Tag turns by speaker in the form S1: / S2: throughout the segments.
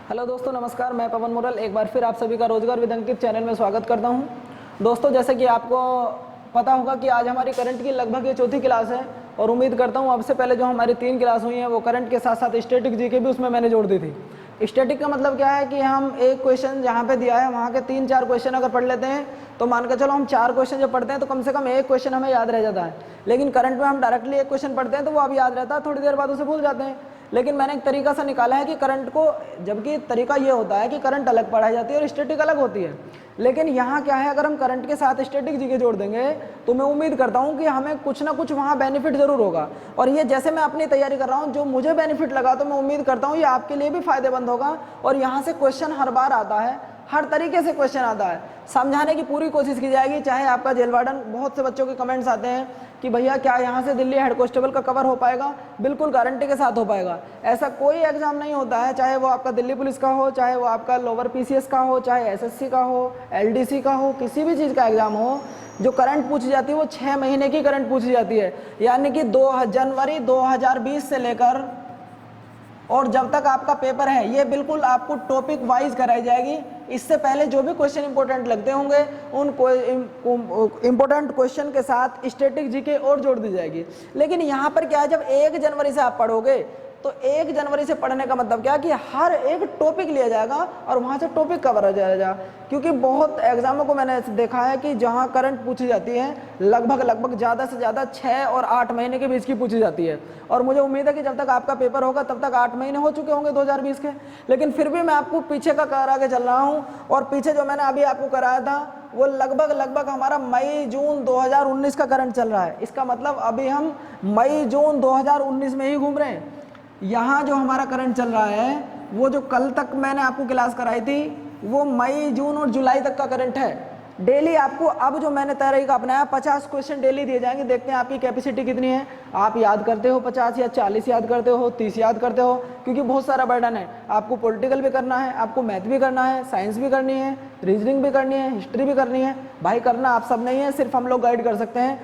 S1: Hello दोस्तों, नमस्कार। मैं पवन मुरल एक बार फिर आप सभी का रोजगार विद अंकित चैनल में स्वागत करता हूं। दोस्तों, जैसे कि आपको पता होगा कि आज हमारी करंट की लगभग ये चौथी क्लास है और उम्मीद करता हूं अब से पहले जो हमारी 3 क्लास हुई हैं वो करंट के साथ साथ स्टैटिक जीके भी उसमें मैंने जोड़ दी थी। स्टैटिक का मतलब क्या है कि हम एक क्वेश्चन जहाँ पे दिया है वहाँ के 3-4 क्वेश्चन अगर पढ़ लेते हैं तो मान के चलो हम 4 क्वेश्चन जब पढ़ते हैं तो कम से कम एक क्वेश्चन हमें याद रह जाता है। लेकिन करंट में हम डायरेक्टली एक क्वेश्चन पढ़ते हैं तो वो अब याद रहता है, थोड़ी देर बाद उसे भूल जाते हैं। लेकिन मैंने एक तरीका सा निकाला है कि करंट को, जबकि तरीका ये होता है कि करंट अलग पढ़ाई जाती है और स्टैटिक अलग होती है, लेकिन यहाँ क्या है, अगर हम करंट के साथ स्टैटिक जीके जोड़ देंगे तो मैं उम्मीद करता हूँ कि हमें कुछ ना कुछ वहाँ बेनिफिट जरूर होगा। और ये जैसे मैं अपनी तैयारी कर रहा हूँ, जो मुझे बेनिफिट लगा तो मैं उम्मीद करता हूँ ये आपके लिए भी फायदेमंद होगा। और यहाँ से क्वेश्चन हर बार आता है, हर तरीके से क्वेश्चन आता है, समझाने की पूरी कोशिश की जाएगी। चाहे आपका जेल वार्डन, बहुत से बच्चों के कमेंट्स आते हैं कि भैया क्या यहाँ से दिल्ली हेड कांस्टेबल का कवर हो पाएगा? बिल्कुल गारंटी के साथ हो पाएगा। ऐसा कोई एग्जाम नहीं होता है, चाहे वो आपका दिल्ली पुलिस का हो, चाहे वो आपका लोअर पीसीएस का हो, चाहे एसएससी का हो, एलडीसी का हो, किसी भी चीज़ का एग्जाम हो, जो करंट पूछी जाती है वो 6 महीने की करंट पूछी जाती है। यानी कि जनवरी 2020 से लेकर और जब तक आपका पेपर है, ये बिल्कुल आपको टॉपिक वाइज कराई जाएगी। इससे पहले जो भी क्वेश्चन इंपॉर्टेंट लगते होंगे उन इंपॉर्टेंट क्वेश्चन के साथ स्टैटिक जीके और जोड़ दी जाएगी। लेकिन यहाँ पर क्या है, जब 1 जनवरी से आप पढ़ोगे तो 1 जनवरी से पढ़ने का मतलब क्या कि हर एक टॉपिक लिया जाएगा और वहाँ से टॉपिक कवर हो जाएगा। क्योंकि बहुत एग्जामों को मैंने देखा है कि जहाँ करंट पूछी जाती है लगभग ज़्यादा से ज़्यादा 6 और 8 महीने के बीच की पूछी जाती है। और मुझे उम्मीद है कि जब तक आपका पेपर होगा तब तक 8 महीने हो चुके होंगे 2020 के। लेकिन फिर भी मैं आपको पीछे का करा के चल रहा हूँ, और पीछे जो मैंने अभी आपको कराया था वो लगभग हमारा मई जून 2019 का करंट चल रहा है। इसका मतलब अभी हम मई जून 2019 में ही घूम रहे हैं। यहाँ जो हमारा करंट चल रहा है वो जो कल तक मैंने आपको क्लास कराई थी वो मई जून और जुलाई तक का करंट है। डेली आपको अब जो मैंने तरीका अपनाया, 50 क्वेश्चन डेली दिए जाएंगे। देखते हैं आपकी कैपेसिटी कितनी है, आप याद करते हो 50 या 40 याद करते हो, 30 याद करते हो, क्योंकि बहुत सारा बर्डन है। आपको पॉलिटिकल भी करना है, आपको मैथ भी करना है, साइंस भी करनी है, रीजनिंग भी करनी है, हिस्ट्री भी करनी है। भाई करना आप सब नहीं है, सिर्फ हम लोग गाइड कर सकते हैं।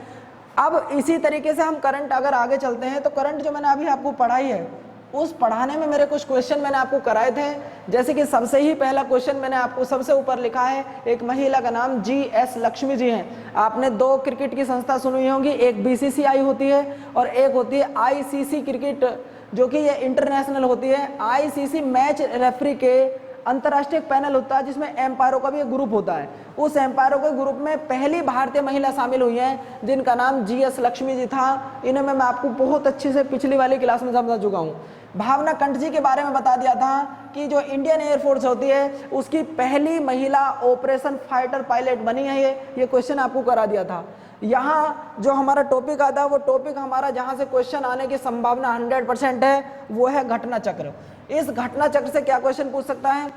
S1: अब इसी तरीके से हम करंट अगर आगे चलते हैं तो करंट जो मैंने अभी आपको पढ़ाई है उस पढ़ाने में मेरे कुछ क्वेश्चन मैंने आपको कराए थे। जैसे कि सबसे ही पहला क्वेश्चन मैंने आपको सबसे ऊपर लिखा है, एक महिला का नाम GS लक्ष्मी जी हैं। आपने 2 क्रिकेट की संस्था सुनी होंगी, एक BCCI होती है और एक होती है ICC क्रिकेट, जो कि ये इंटरनेशनल होती है। ICC मैच रेफरी के अंतर्राष्ट्रीय पैनल होता है जिसमें एम्पायरों का भी एक ग्रुप होता है। उस एम्पायरों के ग्रुप में पहली भारतीय महिला शामिल हुई हैं जिनका नाम GS लक्ष्मी जी था। इन्हें मैं आपको बहुत अच्छे से पिछली वाली क्लास में समझा चुका हूँ। भावना कंठ जी के बारे में बता दिया था कि जो इंडियन एयरफोर्स होती है उसकी पहली महिला ऑपरेशन फाइटर पायलट बनी है। ये क्वेश्चन आपको करा दिया था। यहाँ जो हमारा टॉपिक आता है वो टॉपिक हमारा जहाँ से क्वेश्चन आने की संभावना 100% है वो है घटना चक्र। इस घटना चक्र से क्या क्वेश्चन पूछ सकता है,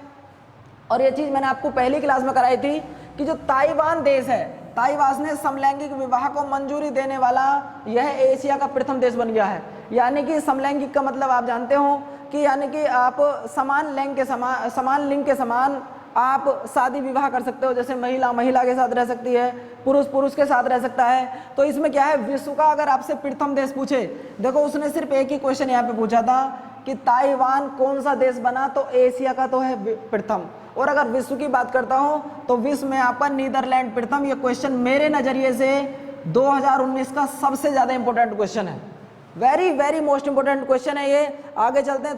S1: और ये चीज मैंने आपको पहली क्लास में कराई थी कि जो ताइवान देश है, ताइवान ने समलैंगिक विवाह को मंजूरी देने वाला यह एशिया का प्रथम देश बन गया है। यानी कि समलैंगिक का मतलब आप जानते हो कि यानी कि आप समान लिंग के समान आप शादी विवाह कर सकते हो। जैसे महिला महिला के साथ रह सकती है, पुरुष पुरुष के साथ रह सकता है। तो इसमें क्या है, विश्व का अगर आपसे प्रथम देश पूछे, देखो उसने सिर्फ एक ही क्वेश्चन यहाँ पे पूछा था कि ताइवान कौन सा देश बना, तो एशिया का तो है प्रथम। और अगर विश्व की बात करता हूँ तो विश्व में आपका नीदरलैंड प्रथम। ये क्वेश्चन मेरे नजरिए से 2019 का सबसे ज्यादा इंपॉर्टेंट क्वेश्चन है। वेरी मोस्ट इंपॉर्टेंट क्वेश्चन है ये। आगे चलते हैं,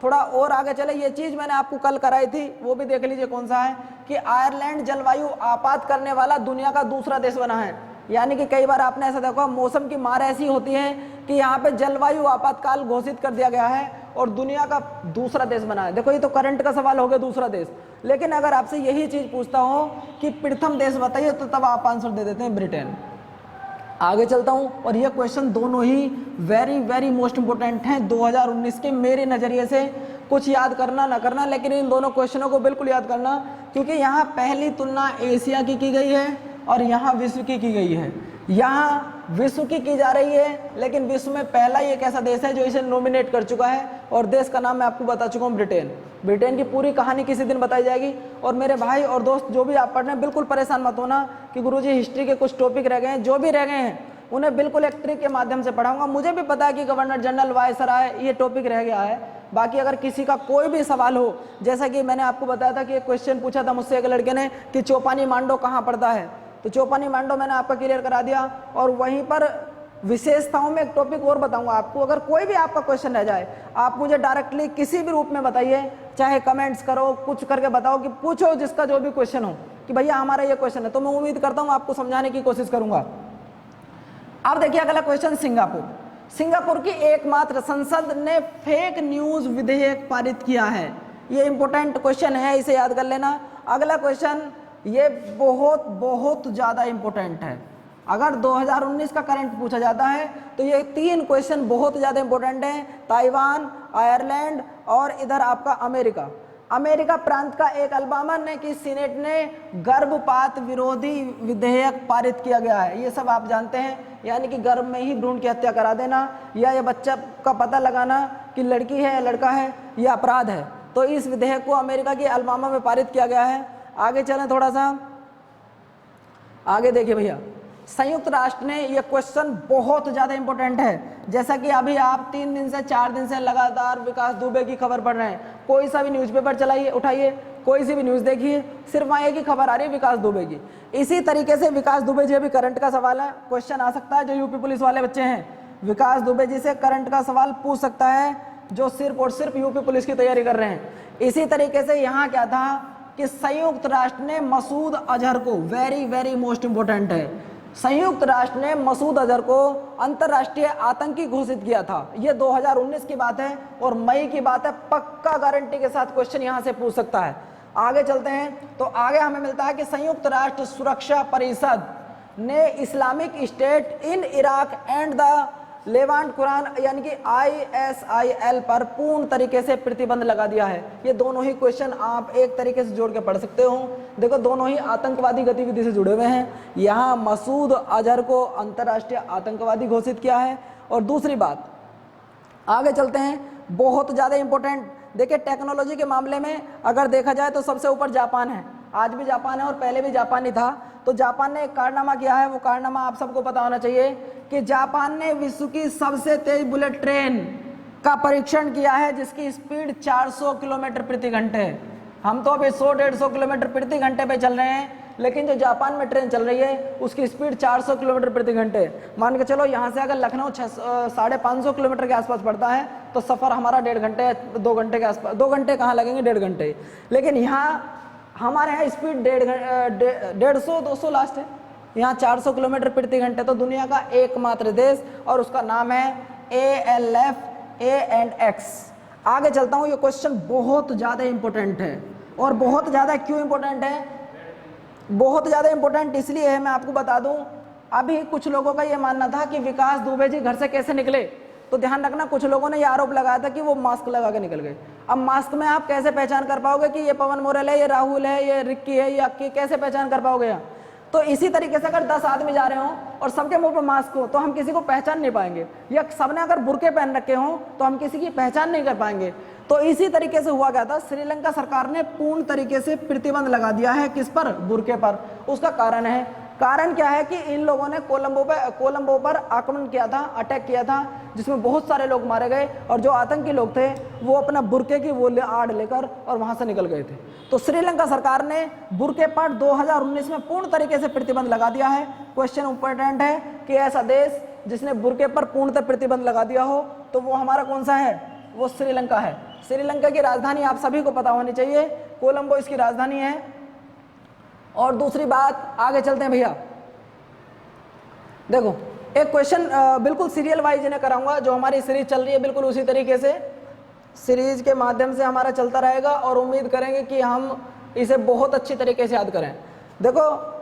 S1: थोड़ा और आगे चले। ये चीज मैंने आपको कल कराई थी, वो भी देख लीजिए कौन सा है कि आयरलैंड जलवायु आपात करने वाला दुनिया का दूसरा देश बना है। यानी कि कई बार आपने ऐसा देखा, मौसम की मार ऐसी होती है कि यहाँ पे जलवायु आपातकाल घोषित कर दिया गया है और दुनिया का दूसरा देश बना है। देखो ये तो करंट का सवाल हो गया, दूसरा देश। लेकिन अगर आपसे यही चीज पूछता हूँ कि प्रथम देश बताइए, तो तब आप आंसर दे देते हैं ब्रिटेन। आगे चलता हूं, और ये क्वेश्चन दोनों ही वेरी मोस्ट इंपोर्टेंट हैं 2019 के मेरे नजरिए से। कुछ याद करना ना करना, लेकिन इन दोनों क्वेश्चनों को बिल्कुल याद करना, क्योंकि यहाँ पहली तुलना एशिया की गई है और यहाँ विश्व की गई है। यहाँ विश्व की जा रही है, लेकिन विश्व में पहला ही एक ऐसा देश है जो इसे नॉमिनेट कर चुका है, और देश का नाम मैं आपको बता चुका हूँ, ब्रिटेन। ब्रिटेन की पूरी कहानी किसी दिन बताई जाएगी। और मेरे भाई और दोस्त जो भी आप पढ़ रहे हैं, बिल्कुल परेशान मत होना कि गुरुजी हिस्ट्री के कुछ टॉपिक रह गए हैं। जो भी रह गए हैं उन्हें बिल्कुल एक ट्रिक के माध्यम से पढ़ाऊंगा। मुझे भी पता है कि गवर्नर जनरल वायसराय ये टॉपिक रह गया है, बाकी अगर किसी का कोई भी सवाल हो, जैसा कि मैंने आपको बताया था कि एक क्वेश्चन पूछा था मुझसे एक लड़के ने कि चौपानी मांडो कहाँ पड़ता है, तो चौपानी मांडो मैंने आपका क्लियर करा दिया। और वहीं पर विशेषताओं में एक टॉपिक और बताऊंगा आपको, अगर कोई भी आपका क्वेश्चन रह जाए आप मुझे डायरेक्टली किसी भी रूप में बताइए, चाहे कमेंट्स करो, कुछ करके बताओ, कि पूछो जिसका जो भी क्वेश्चन हो कि भैया हमारा ये क्वेश्चन है, तो मैं उम्मीद करता हूँ आपको समझाने की कोशिश करूंगा। अब देखिए अगला क्वेश्चन, सिंगापुर की एकमात्र संसद ने फेक न्यूज विधेयक पारित किया है। ये इंपॉर्टेंट क्वेश्चन है, इसे याद कर लेना। अगला क्वेश्चन ये बहुत बहुत ज्यादा इंपॉर्टेंट है, अगर 2019 का करंट पूछा जाता है तो ये 3 क्वेश्चन बहुत ज्यादा इंपॉर्टेंट हैं। ताइवान, आयरलैंड और इधर आपका अमेरिका प्रांत का एक अल्बामा ने कि सीनेट ने गर्भपात विरोधी विधेयक पारित किया गया है। ये सब आप जानते हैं, यानी कि गर्भ में ही भ्रूण की हत्या करा देना या ये बच्चा का पता लगाना कि लड़की है या लड़का है, यह अपराध है। तो इस विधेयक को अमेरिका के अल्बामा में पारित किया गया है। आगे चलें, थोड़ा सा आगे देखिए भैया, संयुक्त राष्ट्र ने यह क्वेश्चन बहुत ज्यादा इंपॉर्टेंट है। जैसा कि अभी आप 3 दिन से 4 दिन से लगातार विकास दुबे की खबर पढ़ रहे हैं, कोई सा भी न्यूज़पेपर चलाइए, उठाइए, कोई सी भी न्यूज़ देखिए, सिर्फ वहाँ एक ही खबर आ रही है विकास दुबे की। इसी तरीके से विकास दुबे जी, अभी करंट का सवाल है, क्वेश्चन आ सकता है जो यूपी पुलिस वाले बच्चे हैं, विकास दुबे जी से करंट का सवाल पूछ सकता है जो सिर्फ और सिर्फ यूपी पुलिस की तैयारी कर रहे हैं। इसी तरीके से यहाँ क्या था कि संयुक्त राष्ट्र ने मसूद अजहर को, वेरी वेरी मोस्ट इंपॉर्टेंट है, संयुक्त राष्ट्र ने मसूद अजहर को अंतर्राष्ट्रीय आतंकी घोषित किया था। यह 2019 की बात है और मई की बात है, पक्का गारंटी के साथ क्वेश्चन यहां से पूछ सकता है। आगे चलते हैं तो आगे हमें मिलता है कि संयुक्त राष्ट्र सुरक्षा परिषद ने Islamic state in Iraq and the Levant Quran यानी कि ISIL पर पूर्ण तरीके से प्रतिबंध लगा दिया है। ये दोनों ही क्वेश्चन आप एक तरीके से जोड़ के पढ़ सकते हो। देखो दोनों ही आतंकवादी गतिविधि से जुड़े हुए हैं। यहाँ मसूद अजहर को अंतर्राष्ट्रीय आतंकवादी घोषित किया है। और दूसरी बात, आगे चलते हैं, बहुत ज़्यादा इंपॉर्टेंट, देखिए टेक्नोलॉजी के मामले में अगर देखा जाए तो सबसे ऊपर जापान है, आज भी जापान है और पहले भी जापान ही था। तो जापान ने एक कारनामा किया है, वो कारनामा आप सबको पता होना चाहिए कि जापान ने विश्व की सबसे तेज बुलेट ट्रेन का परीक्षण किया है जिसकी स्पीड 400 किलोमीटर प्रति घंटे है। हम तो अभी 100-150 किलोमीटर प्रति घंटे पे चल रहे हैं, लेकिन जो जापान में ट्रेन चल रही है उसकी स्पीड 400 किलोमीटर प्रति घंटे। मान के चलो यहाँ से अगर लखनऊ 550 किलोमीटर के आसपास पड़ता है तो सफ़र हमारा 1.5 घंटे 2 घंटे के आसपास, 2 घंटे कहाँ लगेंगे, 1.5 घंटे। लेकिन यहाँ हमारे यहाँ स्पीड 150-200 लास्ट है, यहाँ 400 किलोमीटर प्रति घंटे। तो दुनिया का एकमात्र देश और उसका नाम है ALF-ANX। आगे चलता हूँ, ये क्वेश्चन बहुत ज़्यादा इंपॉर्टेंट है। और बहुत ज़्यादा क्यों इंपॉर्टेंट है? बहुत ज़्यादा इंपॉर्टेंट इसलिए है, मैं आपको बता दूं, अभी कुछ लोगों का ये मानना था कि विकास दुबे जी घर से कैसे निकले, तो ध्यान रखना कुछ लोगों ने ये आरोप लगाया था कि वो मास्क लगा के निकल गए। अब मास्क में आप कैसे पहचान कर पाओगे कि ये पवन मोरेल है, ये राहुल है, ये रिक्की है, ये अक्की, कैसे पहचान कर पाओगे यहाँ? तो इसी तरीके से अगर 10 आदमी जा रहे हों और सबके मुंह पर मास्क हो तो हम किसी को पहचान नहीं पाएंगे, या सबने अगर बुर्के पहन रखे हों तो हम किसी की पहचान नहीं कर पाएंगे। तो इसी तरीके से हुआ क्या था, श्रीलंका सरकार ने पूर्ण तरीके से प्रतिबंध लगा दिया है किस पर, बुर्के पर। उसका कारण क्या है कि इन लोगों ने कोलंबो पर आक्रमण किया था, अटैक किया था, जिसमें बहुत सारे लोग मारे गए और जो आतंकी लोग थे वो अपना बुर्के की वो आड़ लेकर और वहां से निकल गए थे। तो श्रीलंका सरकार ने बुर्के पर 2019 में पूर्ण तरीके से प्रतिबंध लगा दिया है। क्वेश्चन इंपॉर्टेंट है कि ऐसा देश जिसने बुर्के पर पूर्णतः प्रतिबंध लगा दिया हो तो वो हमारा कौन सा है, वो श्रीलंका है। श्रीलंका की राजधानी आप सभी को पता होनी चाहिए, कोलंबो इसकी राजधानी है। और दूसरी बात, आगे चलते हैं भैया, देखो एक क्वेश्चन बिल्कुल सीरियल वाइज इन्हें कराऊंगा, जो हमारी सीरीज चल रही है बिल्कुल उसी तरीके से सीरीज के माध्यम से हमारा चलता रहेगा और उम्मीद करेंगे कि हम इसे बहुत अच्छी तरीके से याद करें। देखो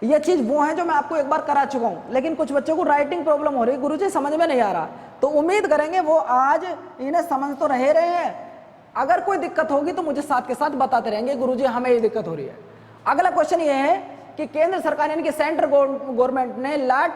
S1: ये चीज़ वो है जो मैं आपको एक बार करा चुका हूँ, लेकिन कुछ बच्चों को राइटिंग प्रॉब्लम हो रही है, गुरुजी समझ में नहीं आ रहा, तो उम्मीद करेंगे वो आज इन्हें समझ तो रहे हैं। अगर कोई दिक्कत होगी तो मुझे साथ के साथ बताते रहेंगे, गुरुजी हमें ये दिक्कत हो रही है। अगला क्वेश्चन ये है कि केंद्र सरकार यानी कि सेंट्रल गवर्नमेंट ने land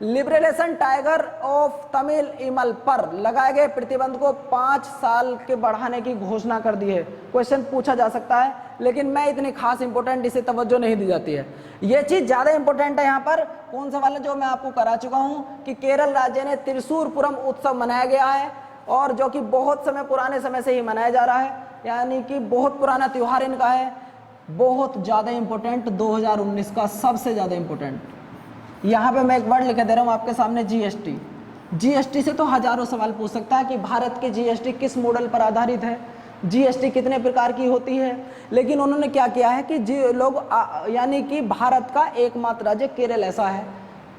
S1: liberation tiger of Tamil email पर लगाए गए प्रतिबंध को 5 साल के बढ़ाने की घोषणा कर दी है। क्वेश्चन पूछा जा सकता है, लेकिन मैं इतनी खास इंपॉर्टेंट इसे तवज्जो नहीं दी जाती है। यह चीज ज्यादा इंपॉर्टेंट है। यहाँ पर कौन सा वाला जो मैं आपको करा चुका हूं कि केरल राज्य ने त्रिशूरपुरम उत्सव मनाया गया है और जो कि बहुत समय पुराने समय से ही मनाया जा रहा है, यानी कि बहुत पुराना त्यौहार इनका है, बहुत ज़्यादा इम्पोर्टेंट, 2019 का सबसे ज़्यादा इम्पोर्टेंट। यहाँ पे मैं एक वर्ड लिख दे रहा हूँ आपके सामने, जीएसटी। जीएसटी से तो हजारों सवाल पूछ सकता है कि भारत की जीएसटी किस मॉडल पर आधारित है, जीएसटी कितने प्रकार की होती है। लेकिन उन्होंने क्या किया है कि यानी कि भारत का एकमात्र राज्य केरल ऐसा है,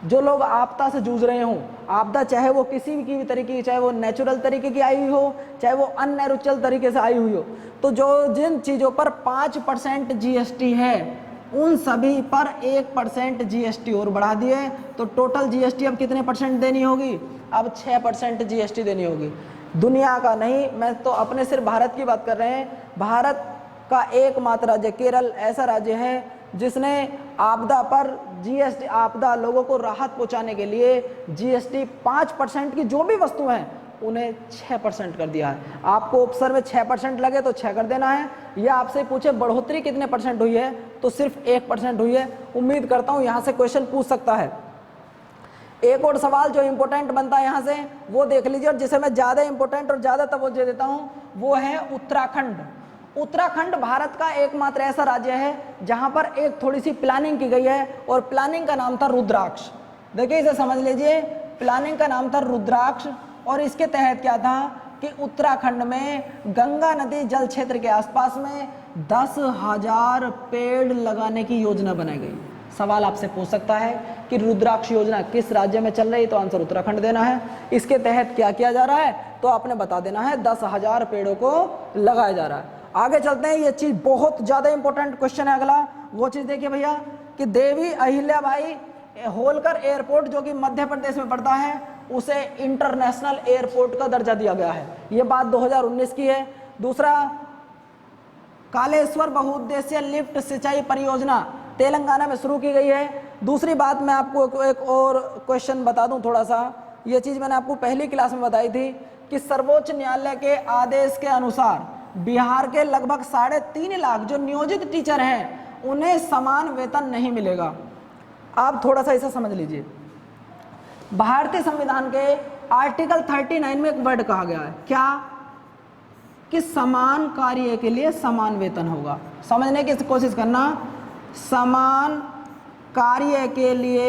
S1: जो लोग आपदा से जूझ रहे हों, आपदा चाहे वो किसी भी तरीके की, चाहे वो नेचुरल तरीके की आई हुई हो, चाहे वो अननेचुरल तरीके से आई हुई हो, तो जो जिन चीज़ों पर 5% जीएसटी है उन सभी पर 1% जीएसटी और बढ़ा दिए, तो टोटल जीएसटी अब कितने परसेंट देनी होगी, अब 6% जीएसटी देनी होगी। दुनिया का नहीं, मैं तो अपने सिर्फ भारत की बात कर रहे हैं। भारत का एकमात्र राज्य केरल ऐसा राज्य है जिसने आपदा पर जीएसटी, आपदा लोगों को राहत पहुंचाने के लिए जीएसटी 5% की जो भी वस्तु हैं उन्हें 6% कर दिया है। आपको ऑप्शन में 6% लगे तो 6 कर देना है, या आपसे पूछे बढ़ोतरी कितने परसेंट हुई है तो सिर्फ 1% हुई है। उम्मीद करता हूं यहां से क्वेश्चन पूछ सकता है। एक और सवाल जो इंपॉर्टेंट बनता है यहां से वो देख लीजिए, और जिसे मैं ज्यादा इंपॉर्टेंट और ज्यादा तवज्जो देता हूं वो है उत्तराखंड। उत्तराखंड भारत का एकमात्र ऐसा राज्य है जहां पर एक थोड़ी सी प्लानिंग की गई है, और प्लानिंग का नाम था रुद्राक्ष। देखिए इसे समझ लीजिए, प्लानिंग का नाम था रुद्राक्ष, और इसके तहत क्या था कि उत्तराखंड में गंगा नदी जल क्षेत्र के आसपास में 10,000 पेड़ लगाने की योजना बनाई गई। सवाल आपसे पूछ सकता है कि रुद्राक्ष योजना किस राज्य में चल रही है, तो आंसर उत्तराखंड देना है। इसके तहत क्या किया जा रहा है तो आपने बता देना है, 10,000 पेड़ों को लगाया जा रहा है। आगे चलते हैं, ये चीज बहुत ज्यादा इंपॉर्टेंट क्वेश्चन है अगला। वो चीज देखिए भैया कि देवी अहिल्याबाई होलकर एयरपोर्ट जो कि मध्य प्रदेश में पड़ता है उसे इंटरनेशनल एयरपोर्ट का दर्जा दिया गया है। यह बात 2019 की है। दूसरा, कालेश्वर बहुउद्देशीय लिफ्ट सिंचाई परियोजना तेलंगाना में शुरू की गई है। दूसरी बात मैं आपको एक और क्वेश्चन बता दूं थोड़ा सा, ये चीज मैंने आपको पहली क्लास में बताई थी कि सर्वोच्च न्यायालय के आदेश के अनुसार बिहार के लगभग 3.5 लाख जो नियोजित टीचर हैं उन्हें समान वेतन नहीं मिलेगा। आप थोड़ा सा इसे समझ लीजिए। भारतीय संविधान के आर्टिकल 39 में एक वर्ड कहा गया है, क्या कि समान कार्य के लिए समान वेतन होगा। समझने की कोशिश करना, समान कार्य के लिए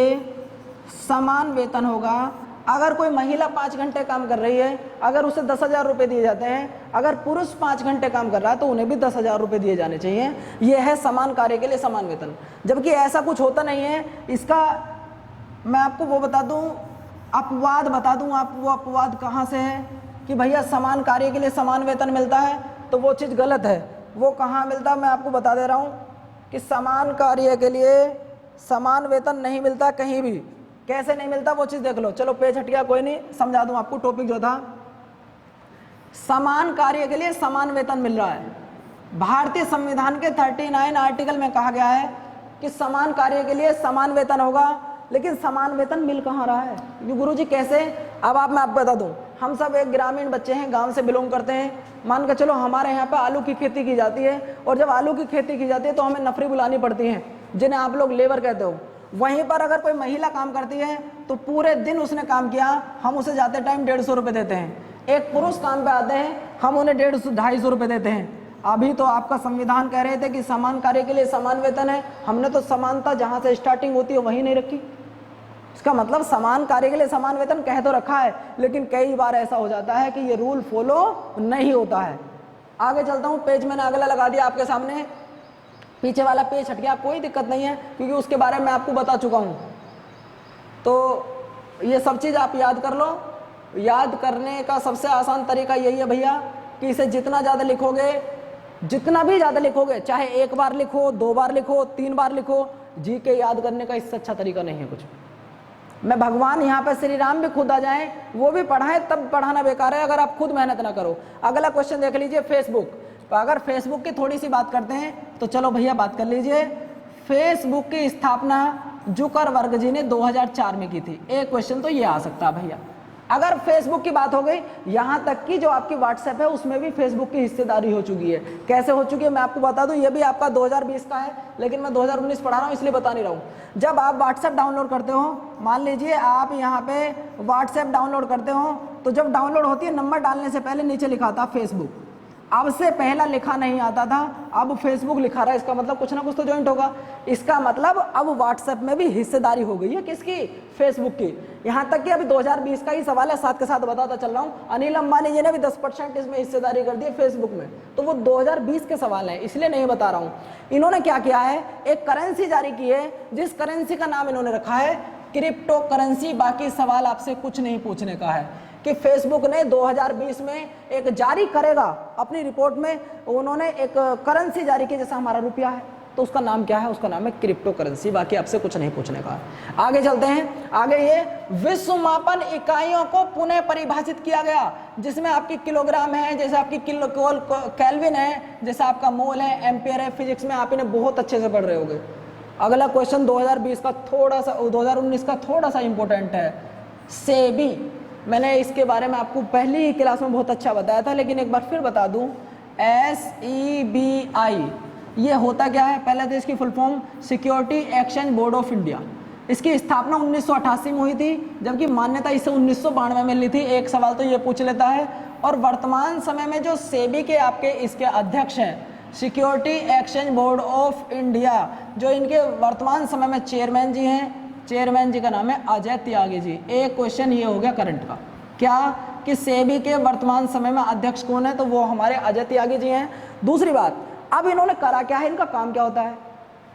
S1: समान वेतन होगा। अगर कोई महिला 5 घंटे काम कर रही है, अगर उसे 10,000 रुपये दिए जाते हैं, अगर पुरुष 5 घंटे काम कर रहा है तो उन्हें भी 10,000 रुपये दिए जाने चाहिए। यह है समान कार्य के लिए समान वेतन। जबकि ऐसा कुछ होता नहीं है। इसका मैं आपको वो बता दूं, अपवाद बता दूं। आप वो अपवाद कहाँ से है कि भैया समान कार्य के लिए समान वेतन मिलता है, तो वो चीज़ गलत है। वो कहाँ मिलता मैं आपको बता दे रहा हूँ कि समान कार्य के लिए समान वेतन नहीं मिलता कहीं भी। कैसे नहीं मिलता वो चीज़ देख लो। चलो पेज हट गया, कोई नहीं, समझा दूं आपको। टॉपिक जो था, समान कार्य के लिए समान वेतन मिल रहा है। भारतीय संविधान के 39 आर्टिकल में कहा गया है कि समान कार्य के लिए समान वेतन होगा, लेकिन समान वेतन मिल कहाँ रहा है? ये गुरुजी कैसे? अब मैं आपको बता दूं, हम सब एक ग्रामीण बच्चे हैं, गांव से बिलोंग करते हैं। मान के चलो हमारे यहाँ पे आलू की खेती की जाती है, और जब आलू की खेती की जाती है तो हमें नफरी बुलानी पड़ती है, जिन्हें आप लोग लेबर कहते हो। वहीं पर अगर कोई महिला काम करती है तो पूरे दिन उसने काम किया, हम उसे जाते टाइम 150 रुपये देते हैं। एक पुरुष काम पे आते हैं, हम उन्हें 150-250 रुपये देते हैं। अभी तो आपका संविधान कह रहे थे कि समान कार्य के लिए समान वेतन है, हमने तो समानता जहाँ से स्टार्टिंग होती है वहीं नहीं रखी। इसका मतलब समान कार्य के लिए समान वेतन कह तो रखा है, लेकिन कई बार ऐसा हो जाता है कि ये रूल फॉलो नहीं होता है। आगे चलता हूँ, पेज मैंने अगला लगा दिया आपके सामने, पीछे वाला पेज हट गया, कोई दिक्कत नहीं है क्योंकि उसके बारे में आपको बता चुका हूँ। तो ये सब चीज़ आप याद कर लो। याद करने का सबसे आसान तरीका यही है भैया कि इसे जितना ज़्यादा लिखोगे, जितना भी ज़्यादा लिखोगे, चाहे 1 बार लिखो, 2 बार लिखो, 3 बार लिखो, जी के याद करने का इससे अच्छा तरीका नहीं है कुछ। मैं भगवान यहाँ पे श्री राम भी खुद आ जाएं, वो भी पढ़ाएं, तब पढ़ाना बेकार है अगर आप खुद मेहनत ना करो। अगला क्वेश्चन देख लीजिए, फेसबुक। तो अगर फेसबुक की थोड़ी सी बात करते हैं तो चलो भैया बात कर लीजिए। फेसबुक की स्थापना जुकरबर्ग जी ने 2004 में की थी। एक क्वेश्चन तो ये आ सकता है भैया, अगर फेसबुक की बात हो गई, यहाँ तक कि जो आपकी व्हाट्सएप है उसमें भी फेसबुक की हिस्सेदारी हो चुकी है। कैसे हो चुकी है मैं आपको बता दूं, ये भी आपका 2020 का है, लेकिन मैं 2019 पढ़ा रहा हूँ इसलिए बता नहीं रहा हूँ। जब आप व्हाट्सएप डाउनलोड करते हो, मान लीजिए आप यहाँ पे व्हाट्सएप डाउनलोड करते हो, तो जब डाउनलोड होती है नंबर डालने से पहले नीचे लिखा था फेसबुक, अब से पहला लिखा नहीं आता था, अब फेसबुक लिखा रहा है, इसका मतलब कुछ ना कुछ तो ज्वाइंट होगा। इसका मतलब अब व्हाट्सएप में भी हिस्सेदारी हो गई है, किसकी? फेसबुक की। यहाँ तक कि अभी 2020 का ही सवाल है, साथ के साथ बताता चल रहा हूँ, अनिल अंबानी जी ने भी 10% इसमें हिस्सेदारी कर दी है फेसबुक में, तो वो 2020 के सवाल है इसलिए नहीं बता रहा हूँ। इन्होंने क्या किया है, एक करेंसी जारी की है, जिस करेंसी का नाम इन्होंने रखा है क्रिप्टो करेंसी। बाकी सवाल आपसे कुछ नहीं पूछने का है कि फेसबुक ने 2020 में एक जारी करेगा अपनी रिपोर्ट में, उन्होंने एक करेंसी जारी की जैसा हमारा रुपया है, तो उसका नाम क्या है? उसका नाम है क्रिप्टो करेंसी। बाकी आपसे कुछ नहीं पूछने का है। आगे चलते हैं। आगे ये विश्व मापन इकाइयों को पुनः परिभाषित किया गया, जिसमें आपकी किलोग्राम है, जैसे आपकी केल्विन है, जैसे आपका मोल है, एम्पियर है। फिजिक्स में आप इन्हें बहुत अच्छे से पढ़ रहे होगे। अगला क्वेश्चन 2020 का थोड़ा सा, 2019 का थोड़ा सा इंपॉर्टेंट है। सेबी, मैंने इसके बारे में आपको पहली ही क्लास में बहुत अच्छा बताया था, लेकिन एक बार फिर बता दूं। SEBI ये होता क्या है? पहले तो इसकी full form security exchange board of India. इसकी स्थापना 1988 में हुई थी, जबकि मान्यता इसे 1992 में ली थी। एक सवाल तो ये पूछ लेता है। और वर्तमान समय में जो सेबी के आपके इसके अध्यक्ष हैं, security exchange board of India, जो इनके वर्तमान समय में चेयरमैन जी हैं, चेयरमैन जी का नाम है अजय त्यागी जी। एक क्वेश्चन ये हो गया करंट का, क्या कि सेबी के वर्तमान समय में अध्यक्ष कौन है? तो वो हमारे अजय त्यागी जी हैं। दूसरी बात, अब इन्होंने करा क्या है, इनका काम क्या होता है?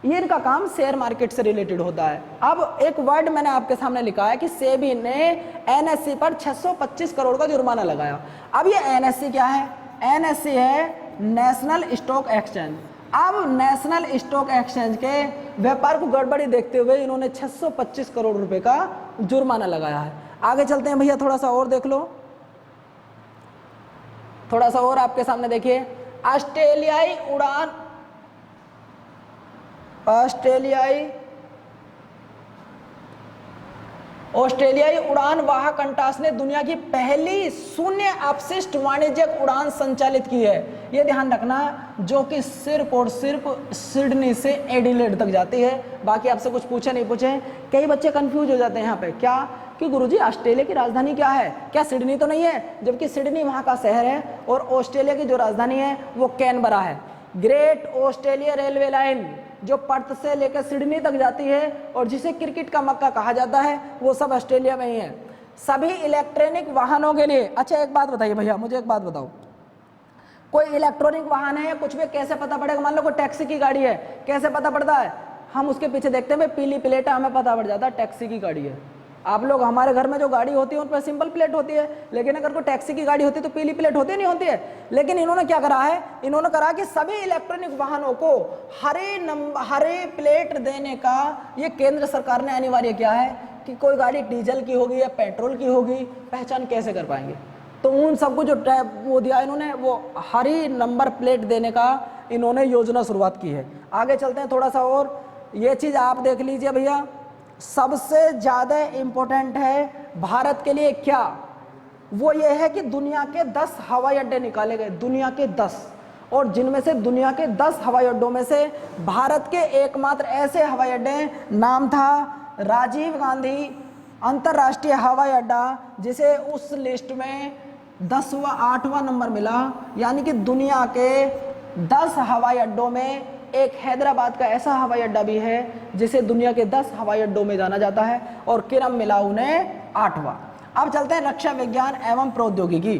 S1: ये इनका काम शेयर मार्केट से रिलेटेड होता है। अब एक वर्ड मैंने आपके सामने लिखा है कि सेबी ने एनएससी पर 625 करोड़ का जुर्माना लगाया। अब ये एनएससी क्या है? एनएससी है नेशनल स्टॉक एक्सचेंज। अब नेशनल स्टॉक एक्सचेंज के व्यापार को गड़बड़ी देखते हुए इन्होंने 625 करोड़ रुपए का जुर्माना लगाया है। आगे चलते हैं भैया, थोड़ा सा और देख लो, थोड़ा सा और आपके सामने देखिए। ऑस्ट्रेलियाई उड़ान वाहक कंटास ने दुनिया की पहली शून्य अपशिष्ट वाणिज्यिक उड़ान संचालित की है। यह ध्यान रखना, जो कि सिर्फ और सिर्फ सिडनी से एडिलेड तक जाती है। बाकी आपसे कुछ पूछे नहीं पूछे, कई बच्चे कंफ्यूज हो जाते हैं यहाँ पे, क्या कि गुरुजी ऑस्ट्रेलिया की राजधानी क्या है? क्या सिडनी तो नहीं है? जबकि सिडनी वहाँ का शहर है और ऑस्ट्रेलिया की जो राजधानी है वो कैनबरा है। ग्रेट ऑस्ट्रेलिया रेलवे लाइन जो पर्थ से लेकर सिडनी तक जाती है और जिसे क्रिकेट का मक्का कहा जाता है, वो सब ऑस्ट्रेलिया में ही है। सभी इलेक्ट्रॉनिक वाहनों के लिए, अच्छा एक बात बताइए भैया, मुझे एक बात बताओ, कोई इलेक्ट्रॉनिक वाहन है या कुछ भी, कैसे पता पड़ेगा? मान लो कोई टैक्सी की गाड़ी है, कैसे पता पड़ता है? हम उसके पीछे देखते हैं, पीली प्लेट है, हमें पता पड़ जाता है टैक्सी की गाड़ी है। आप लोग, हमारे घर में जो गाड़ी होती है उन पर सिंपल प्लेट होती है, लेकिन अगर कोई टैक्सी की गाड़ी होती है तो पीली प्लेट होती नहीं होती है। लेकिन इन्होंने क्या करा है, इन्होंने करा कि सभी इलेक्ट्रॉनिक वाहनों को हरे प्लेट देने का ये केंद्र सरकार ने अनिवार्य किया है कि कोई गाड़ी डीजल की होगी या पेट्रोल की होगी, पहचान कैसे कर पाएंगे? तो उन सबको जो वो दिया इन्होंने, वो हरी नंबर प्लेट देने का इन्होंने योजना शुरुआत की है। आगे चलते हैं थोड़ा सा और, ये चीज़ आप देख लीजिए भैया, सबसे ज़्यादा इम्पोर्टेंट है भारत के लिए क्या, वो ये है कि दुनिया के 10 हवाई अड्डे निकाले गए, दुनिया के 10, और जिनमें से दुनिया के 10 हवाई अड्डों में से भारत के एकमात्र ऐसे हवाई अड्डे, नाम था राजीव गांधी अंतर्राष्ट्रीय हवाई अड्डा, जिसे उस लिस्ट में 10वां 8वां नंबर मिला। यानी कि दुनिया के 10 हवाई अड्डों में एक हैदराबाद का ऐसा हवाई अड्डा भी है जिसे दुनिया के 10 हवाई अड्डों में जाना जाता है, और किरम मिला उन्हें 8वां। अब चलते हैं रक्षा विज्ञान एवं प्रौद्योगिकी।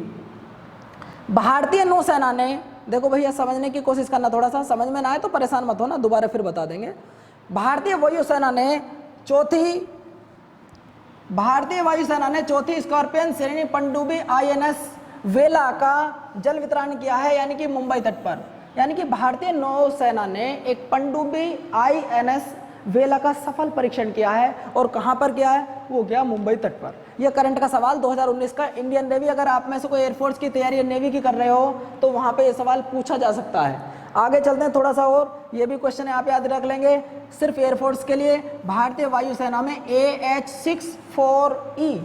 S1: भारतीय नौसेना ने, देखो भैया समझने की कोशिश करना, थोड़ा सा समझ में ना आए तो परेशान मत होना, दोबारा फिर बता देंगे। भारतीय वायुसेना ने चौथी स्कॉर्पियन श्रेणी पनडुब्बी INS वेला का जल वितरण किया है, यानी कि मुंबई तट पर। यानी कि भारतीय नौसेना ने एक पनडुब्बी INS वेला का सफल परीक्षण किया है, और कहां पर किया है? वो गया मुंबई तट पर। यह करंट का सवाल 2019 का इंडियन नेवी, अगर आप में से कोई एयरफोर्स की तैयारी नेवी की कर रहे हो तो वहां पे ये सवाल पूछा जा सकता है। आगे चलते हैं थोड़ा सा और, ये भी क्वेश्चन आप याद रख लेंगे सिर्फ एयरफोर्स के लिए। भारतीय वायुसेना में AH-64E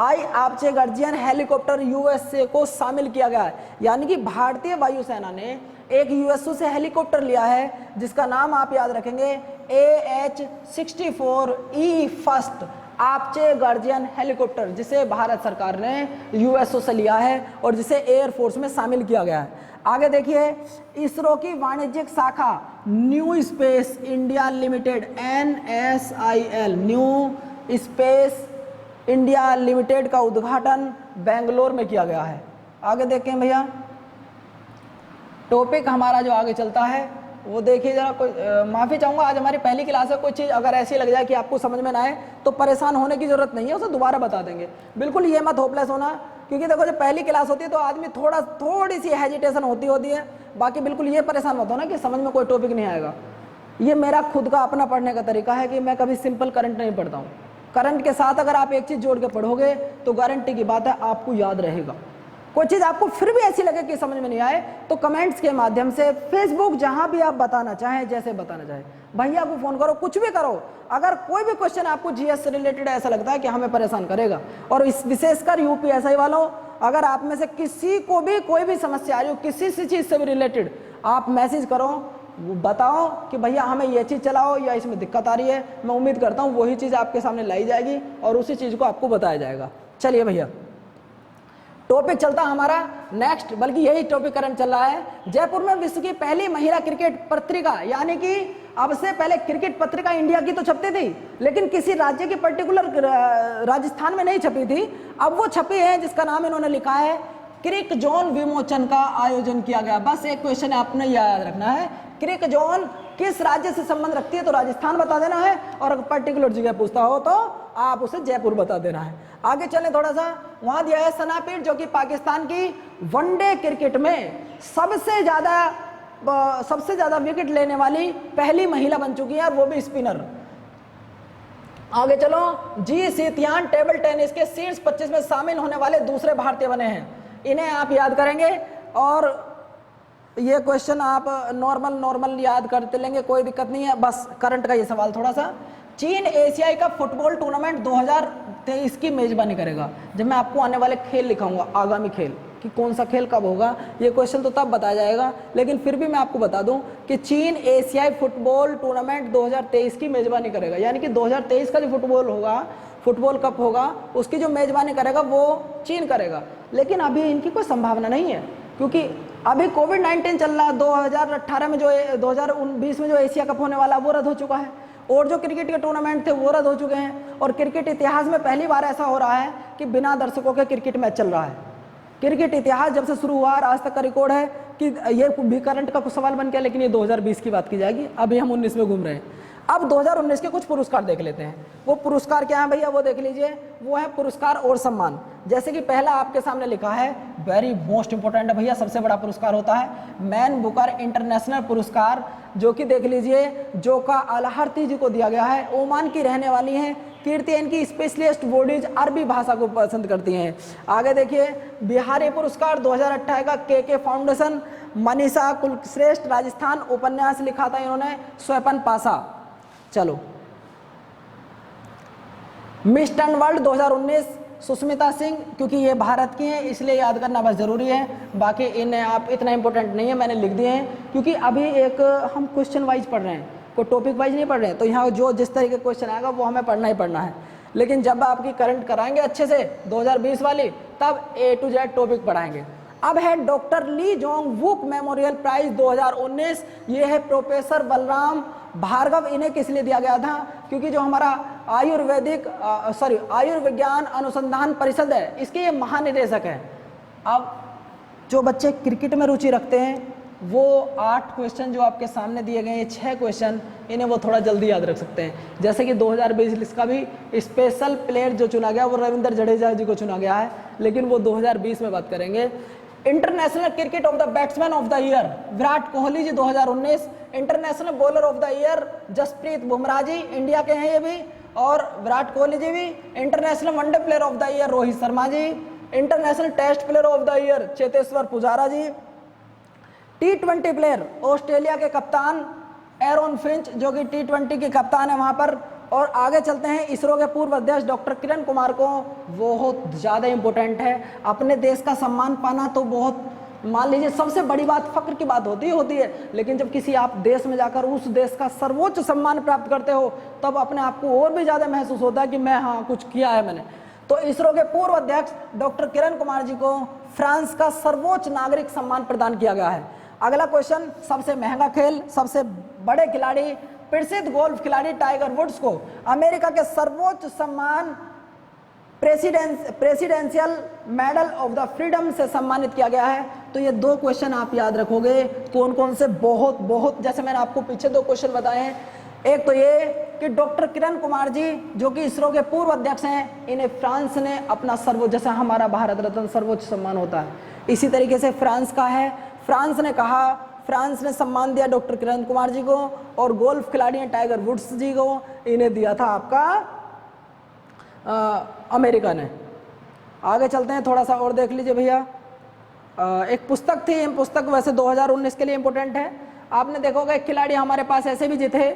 S1: आई आपचे गर्जियन हेलीकॉप्टर यूएसए को शामिल किया गया है, यानी कि भारतीय वायुसेना ने एक यूएसए से हेलीकॉप्टर लिया है जिसका नाम आप याद रखेंगे AH-64E फर्स्ट आपचे गार्जियन हेलीकॉप्टर, जिसे भारत सरकार ने यूएसए से लिया है और जिसे एयरफोर्स में शामिल किया गया है। आगे देखिए, इसरो की वाणिज्यिक शाखा new space India limited NSIL new space India limited का उद्घाटन बेंगलोर में किया गया है। आगे देखें भैया, टॉपिक हमारा जो आगे चलता है वो देखिए जरा। कोई माफ़ी चाहूँगा, आज हमारी पहली क्लास है, कोई चीज़ अगर ऐसी लग जाए कि आपको समझ में ना आए तो परेशान होने की ज़रूरत नहीं है, उसे दोबारा बता देंगे। बिल्कुल ये मत होपलेस होना, क्योंकि देखो जब पहली क्लास होती है तो आदमी थोड़ी सी हेजिटेशन होती है। बाकी बिल्कुल ये परेशान मत होना कि समझ में कोई टॉपिक नहीं आएगा। ये मेरा खुद का अपना पढ़ने का तरीका है कि मैं कभी सिंपल करंट नहीं पढ़ता हूँ। करंट के साथ अगर आप एक चीज़ जोड़ के पढ़ोगे तो गारंटी की बात है आपको याद रहेगा। कोई चीज़ आपको फिर भी ऐसी लगे कि समझ में नहीं आए तो कमेंट्स के माध्यम से, फेसबुक, जहां भी आप बताना चाहें, जैसे बताना चाहें, भैया को फ़ोन करो, कुछ भी करो। अगर कोई भी क्वेश्चन आपको जीएस से रिलेटेड ऐसा लगता है कि हमें परेशान करेगा, और इस विशेषकर यूपीएसआई वालों, अगर आप में से किसी को भी कोई भी समस्या आ रही हो किसी सी चीज़ से भी रिलेटेड, आप मैसेज करो, बताओ कि भैया हमें ये चीज़ चलाओ या इसमें दिक्कत आ रही है। मैं उम्मीद करता हूँ वही चीज़ आपके सामने लाई जाएगी और उसी चीज़ को आपको बताया जाएगा। चलिए भैया, टॉपिक चलता हमारा नेक्स्ट, बल्कि यही टॉपिक करंट चल रहा है। जयपुर में विश्व की पहली महिला क्रिकेट पत्रिका, यानी कि अब से पहले क्रिकेट पत्रिका इंडिया की तो छपती थी, लेकिन किसी राज्य की पर्टिकुलर राजस्थान में नहीं छपी थी। अब वो छपी है जिसका नाम इन्होंने लिखा है क्रिक जोन विमोचन का आयोजन किया गया। बस एक क्वेश्चन आपने याद रखना है, क्रिक जोन किस राज्य से संबंध रखती है तो राजस्थान बता देना है, और अगर पर्टिकुलर जगह पूछता हो तो आप उसे जयपुर बता देना है। आगे चलें थोड़ा सा, वहां दिया है सना पीर, जो कि पाकिस्तान की वनडे क्रिकेट में सबसे ज्यादा विकेट लेने वाली पहली महिला बन चुकी है, और वो भी स्पिनर। आगे चलो, जी सीतियान टेबल टेनिस के शीर्ष 25 में शामिल होने वाले दूसरे भारतीय बने हैं। इन्हें आप याद करेंगे और ये क्वेश्चन आप नॉर्मल याद करते लेंगे, कोई दिक्कत नहीं है। बस करंट का ये सवाल थोड़ा सा, चीन एशियाई कप फुटबॉल टूर्नामेंट 2023 की मेजबानी करेगा। जब मैं आपको आने वाले खेल लिखाऊंगा, आगामी खेल कि कौन सा खेल कब होगा, ये क्वेश्चन तो तब बताया जाएगा, लेकिन फिर भी मैं आपको बता दूं कि चीन एशियाई फुटबॉल टूर्नामेंट 2023 की मेजबानी करेगा, यानी कि 2023 का जो फुटबॉल कप होगा उसकी जो मेजबानी करेगा वो चीन करेगा। लेकिन अभी इनकी कोई संभावना नहीं है, क्योंकि अभी कोविड-19 चल रहा है। 2018 में जो 2020 में जो एशिया कप होने वाला वो रद्द हो चुका है, और जो क्रिकेट के टूर्नामेंट थे वो रद्द हो चुके हैं, और क्रिकेट इतिहास में पहली बार ऐसा हो रहा है कि बिना दर्शकों के क्रिकेट मैच चल रहा है। क्रिकेट इतिहास जब से शुरू हुआ आज तक का रिकॉर्ड है कि ये भी करंट का कुछ सवाल बन गया, लेकिन ये 2020 की बात की जाएगी, अभी हम 19 में घूम रहे हैं। अब 2019 के कुछ पुरस्कार देख लेते हैं। वो पुरस्कार क्या है भैया, वो देख लीजिए। वो है पुरस्कार और सम्मान। जैसे कि पहला आपके सामने लिखा है, वेरी मोस्ट इंपोर्टेंट है भैया, सबसे बड़ा पुरस्कार होता है मैन बुकर इंटरनेशनल पुरस्कार, जो कि देख लीजिए जोका अलहर्ती जी को दिया गया है। ओमान की रहने वाली हैं, कीर्ति इनकी स्पेशलिस्ट बॉडीज अरबी भाषा को पसंद करती हैं। आगे देखिए, बिहारी पुरस्कार 2018 का के फाउंडेशन, मनीषा कुलश्रेष्ठ, राजस्थान, उपन्यास लिखा था इन्होंने स्वपन पासा। चलो, miss turn world 2019 Sushmita Singh, क्योंकि ये भारत की हैं इसलिए याद करना बस जरूरी है, बाकी इन्हें आप इतना इंपॉर्टेंट नहीं है, मैंने लिख दिए हैं, क्योंकि अभी एक हम क्वेश्चन वाइज पढ़ रहे हैं, कोई टॉपिक वाइज नहीं पढ़ रहे हैं, तो यहाँ जो जिस तरह के क्वेश्चन आएगा वो हमें पढ़ना ही पढ़ना है। लेकिन जब आपकी करंट कराएंगे अच्छे से 2020 वाली, तब A to Z टॉपिक पढ़ाएंगे। अब है डॉक्टर ली जोंग वुक मेमोरियल प्राइज 2019, ये है प्रोफेसर बलराम भार्गव। इन्हें किस लिए दिया गया था, क्योंकि जो हमारा आयुर्विज्ञान अनुसंधान परिषद है, इसके ये महानिदेशक है। अब जो बच्चे क्रिकेट में रुचि रखते हैं वो 8 क्वेश्चन जो आपके सामने दिए गए हैं, 6 क्वेश्चन, इन्हें वो थोड़ा जल्दी याद रख सकते हैं। जैसे कि 2020 का भी स्पेशल प्लेयर जो चुना गया वो रविंद्र जडेजा जी को चुना गया है, लेकिन वो 2020 में बात करेंगे। International cricket of the batsman of the year Virat Kohli ji 2019, international bowler of the year Jasprit Bumrah ji, India के हैं ये भी, और विराट कोहली जी भी। International one day player of the year Rohit Sharma ji, international test player of the year Cheteshwar Pujara ji, T20 player Australia के कप्तान एरोन फिंच, जो कि T20 के कप्तान है वहां पर, और आगे चलते हैं, इसरो के पूर्व अध्यक्ष डॉक्टर किरण कुमार को, बहुत ज़्यादा इम्पोर्टेंट है। अपने देश का सम्मान पाना तो बहुत, मान लीजिए सबसे बड़ी बात, फक्र की बात होती है, लेकिन जब किसी आप देश में जाकर उस देश का सर्वोच्च सम्मान प्राप्त करते हो तब अपने आप को और भी ज़्यादा महसूस होता है कि मैं हाँ कुछ किया है मैंने। तो इसरो के पूर्व अध्यक्ष डॉक्टर किरण कुमार जी को फ्रांस का सर्वोच्च नागरिक सम्मान प्रदान किया गया है। अगला क्वेश्चन, सबसे महंगा खेल, सबसे बड़े खिलाड़ी, प्रसिद्ध गोल्फ खिलाड़ी टाइगर वुड्स को अमेरिका के सर्वोच्च सम्मान presidential medal of the freedom से सम्मानित किया गया है। तो ये दो क्वेश्चन आप याद रखोगे, कौन कौन से, बहुत जैसे मैंने आपको पीछे दो क्वेश्चन बताए हैं। एक तो ये कि डॉक्टर किरण कुमार जी जो कि इसरो के पूर्व अध्यक्ष हैं, इन्हें फ्रांस ने अपना सर्वोच्च, जैसा हमारा भारत रत्न सर्वोच्च सम्मान होता है, इसी तरीके से फ्रांस का है। फ्रांस ने कहा, फ्रांस ने सम्मान दिया डॉक्टर किरण कुमार जी को, और गोल्फ खिलाड़ी हैं टाइगर वुड्स जी को, इन्हें दिया था आपका अमेरिका ने। आगे चलते हैं, थोड़ा सा और देख लीजिए भैया। एक पुस्तक थी, पुस्तक वैसे 2019 के लिए इम्पोर्टेंट है। आपने देखा होगा एक खिलाड़ी हमारे पास ऐसे भी जीते,